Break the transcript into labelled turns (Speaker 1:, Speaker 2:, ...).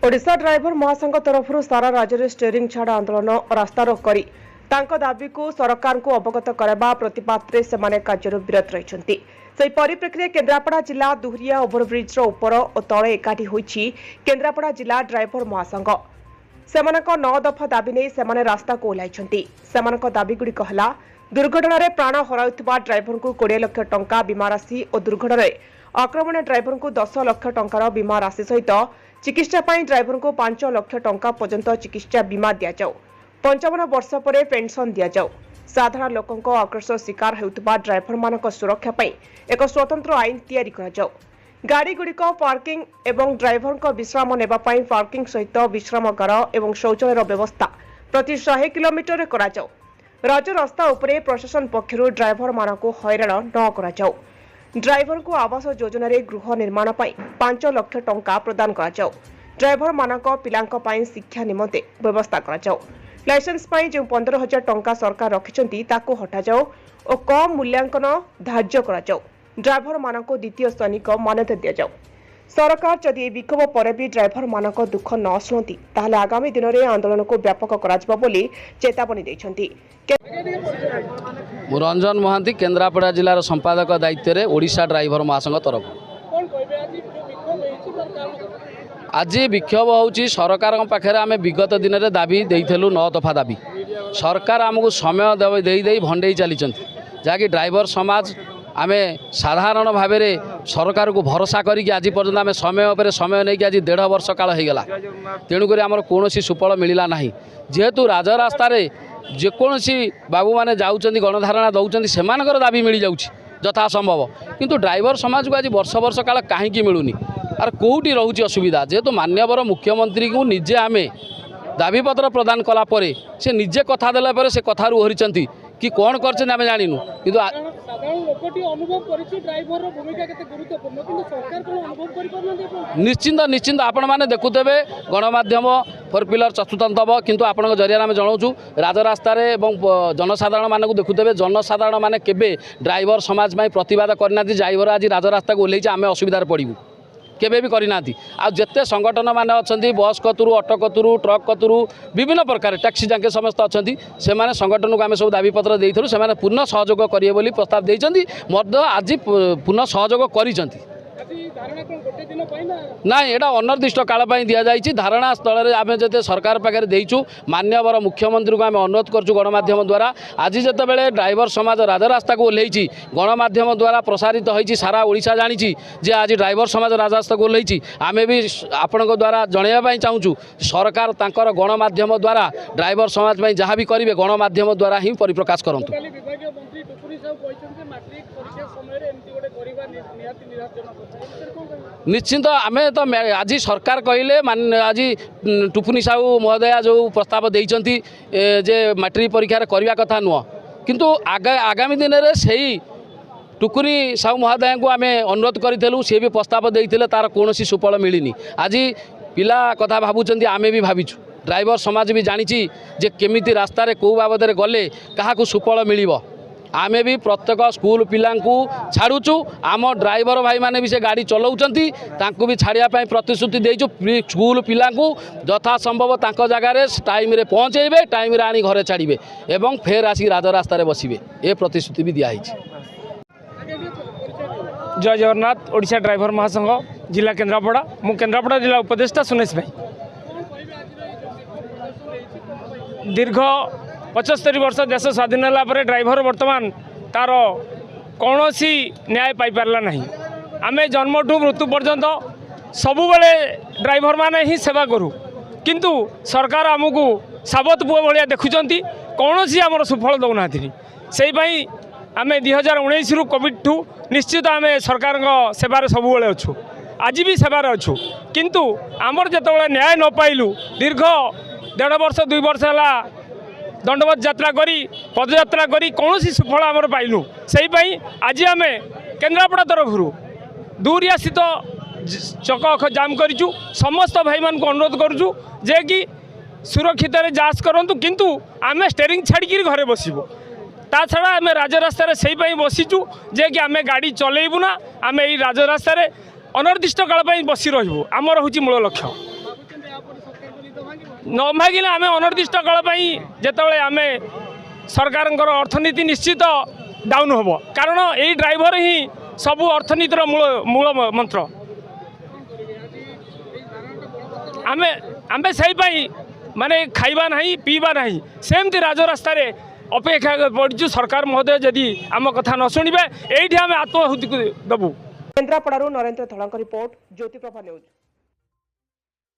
Speaker 1: Odisha driver महासंघ तरफ सारा राज्य में स्टेयरिंग छाड़ आंदोलन रास्ता रोक करी दाबी को सरकार को अवगत करवा प्रतिपाद से कार्य विरत रही परिप्रेक्षी केन्द्रापड़ा जिला दुहरिया ओभरब्रिज ऊपर और तले एकाठी होईछि केन्द्रापड़ा जिला ड्राइवर महासंघ सेमानक 9 दफा दाबी नहीं सेमाने रास्ता को ओह्लाइछन्ति। सेमानक दाबीगुड़िक हला दुर्घटना प्राण हराउथिबा ड्राइवर को 20 लाख टंका बीमा राशि और दुर्घटना आक्रमण ड्राइवर को 10 लाख टंकार बीमा राशि सहित चिकित्सा ड्राइवर को 5 लाख टंका पर्यंत चिकित्सा बीमा दि जाऊ 55 वर्ष पर पेंशन दि जाऊ साधारण लोकों आक्रोश शिकार होउथिबा ड्राइवर मानक सुरक्षा पई एक स्वतंत्र आईन तैयारी करा जाऊ गाड़ी गुड़िक पार्किंग एवं ड्राइवर को विश्राम नेबा पई पार्किंग सहित विश्रामगार एवं शौचालय व्यवस्था प्रति 100 किलोमीटर करा जाऊ राजरास्ता उपरे प्रशासन पक्षरु ड्राइवर मानक हैरान न करा जाऊ ड्राइवर को आवास योजना रे गृह निर्माण पई 5 लाख टंका प्रदान करा जाऊ ड्राइवर मानक पिलांक पई शिक्षा निमंते व्यवस्था करा जाऊ लाइसेंस पई जो 15,000 टंका सरकार रखिछन्ती ताको हटा जाऊ और कम मूल्यांकन धार्य करा जाऊ ड्राइवर मानक द्वितीय सैनिक मान्यता दि जाऊ सरकार जदि विक्षोभ पर भी ड्राइवर मानक दुख न शुणती ताहले आगामी दिन में आंदोलन को व्यापक कराजिबा बोली चेतावनी दैछन्ती।
Speaker 2: रंजन महांती केन्द्रापड़ा जिलार संपादक दायित्व में ओडिशा ड्राइवर महासंघ तरफ आज विक्षोभ होउची सरकार पाखे आम विगत दिन में दाबी देइथेलु 9 दफा दाबी सरकार आमको समय दे भंडे चली जहाँकि ड्राइवर समाज आम साधारण भाव सरकार को भरोसा करी आज पर्यंत आम समय पर समय नहीं कि आज 1.5 वर्ष काल हो गला तेणुक आमर कौन सुफल मिलला ना जेहेतु राजरास्त जेकोसी बाबू मैंने जाऊँच गणधारणा दौरान से दाबी मिल जाऊँ यथा संभव किंतु ड्राइवर समाज को आज वर्ष वर्ष काल कहीं मिलूनी आर कौटी रोचे असुविधा जेहेतु माननीय मुख्यमंत्री को निजे आम दाबीपत्र प्रदान कलापर से निजे कथा देला से कथार ओहरी कि कौन कर जानू कि निश्चिंत निश्चिंत आपण मैंने देखुथे गणमाध्यम 4 पिलर चतुर्थव किंतु आपण जरिया आम जनाऊँ राजरास्तार जनसाधारण मानक देखुथे जनसाधारण माने केबे ड्राइवर समाज में प्रतिवाद करना ड्राइवर आज राजरास्ता को ओह्लैचे आम असुविधार पड़ू केबे भी करना आते संगठन माने अच्छा बस कतुरु ऑटो कतुरु ट्रक कतुरु विभिन्न प्रकार टैक्सी जाके समस्त अच्छा से संगठन को आम सब दाबीपत्र देइथलु से पुनः सहयोग करिए बोली प्रस्ताव देइछन्ति मध्य आज पुनः सहयोग करिछन्ति ना एटा अनिर्दिष्ट काल दि जाइए धारणा स्थल में आम जो सरकार पाखे देचु मान्यवर मुख्यमंत्री को आम अनुरोध करूँ गणमाध्यम द्वारा आज जिते ड्राइवर समाज राजरास्ता को ओह्लैची गणमाध्यम द्वारा प्रसारित होती सारा ओडिशा जानी जे आज ड्राइवर समाज राजरास्ता को ओह्लैची आम भी आपण द्वारा जनवाई चाहूँ सरकार तांकर गणमाध्यम द्वारा ड्राइवर समाज में जहाँ भी करेंगे गणमाध्यम द्वारा ही परिप्रकाश करूँ। निश्चिंत आम तो आज सरकार कहले मान आज टुपुनी साहू महोदया जो प्रस्ताव देइचंती जे मैट्रिक परीक्षा करने कथा नुह किंतु आगामी दिन में सही टुकुनी साहू महोदया को आम अनुरोध करूँ सी भी प्रस्ताव देते तार कौन सुफल मिलनी आज पिला कथा भावुं आम भी भाविचु ड्राइवर समाज भी जानी जे केमिति रास्तार कौ बाबद गले क्या सुफल मिल आम भी प्रत्येक स्कूल पिला छाड़ुचु आम ड्राइवर भाई माने भी से गाड़ी चलाउछंती तांको भी छाड़िया प्रतिश्रुति देइछु स्कूल पिला यथा संभव तांको जगार टाइम रे पहुँचेबे टाइम रे आनी घरे छाड़िबे एवं फेर आसी राजरास्ता रे बसिबे ए प्रतिश्रुति भी दिया
Speaker 3: जय जगन्नाथ ओडिशा ड्राइवर महासंघ जिला केन्द्रापड़ा मु केन्द्रापड़ा जिला उपदेष्टा सुनेश भाई दीर्घ 75 वर्ष देश स्वाधीन है ड्राइवर वर्तमान तार कौन न्याय पाई पारला नहीं आम जन्म ठू मृत्यु पर्यंत सबुबले ड्राइवर माने ही सेवा करूँ किंतु सरकार आमको साबत पुआ भाया देखुंट कौन सी आमर सुफल दौना से आम 2019 रु कोविड ठू निश्चित आम सरकार सेवार सबुबले अच्छु आज भी सेवार अच्छु किंतु आमर जो न्याय न पाइलु दीर्घ 1.5 वर्ष 2 वर्ष है दंडवत यात्रा करी पदयात्रा करी कौन सुफल आमर पाइलु से आज आम केन्द्रापड़ा तरफ दूरिया स्थित चक जाम करूँ समस्त भाई मान को अनुरोध करूँ जे कि सुरक्षित जांच करूँ किंतु आम स्टेरिंग छाड़ी घरे बसबू ता छड़ा आम राजरास्तार से बसीचु जे कि आम गाड़ी चलेबू ना आम यही राजरास्तार अनिर्दिष्ट काल बसी रही आमर हूँ मूल लक्ष्य। न मागिले आम अनिर्दिष्ट काल जिते आम सरकार अर्थनीति निश्चित डाउन हम कारण यही ड्राइवर ही सबू अर्थनीतिर मूल मंत्र आम आम से माने खाइबा नहीं पीवा नहीं सेमती राजरास्त अपेक्षा पड़ू सरकार महोदय जदि आम कथा न शुणे ये आम आत्माहुति देवु।
Speaker 1: केन्द्रापड़ारू नरेंद्र धड़क रिपोर्ट ज्योतिप्रभा न्यूज।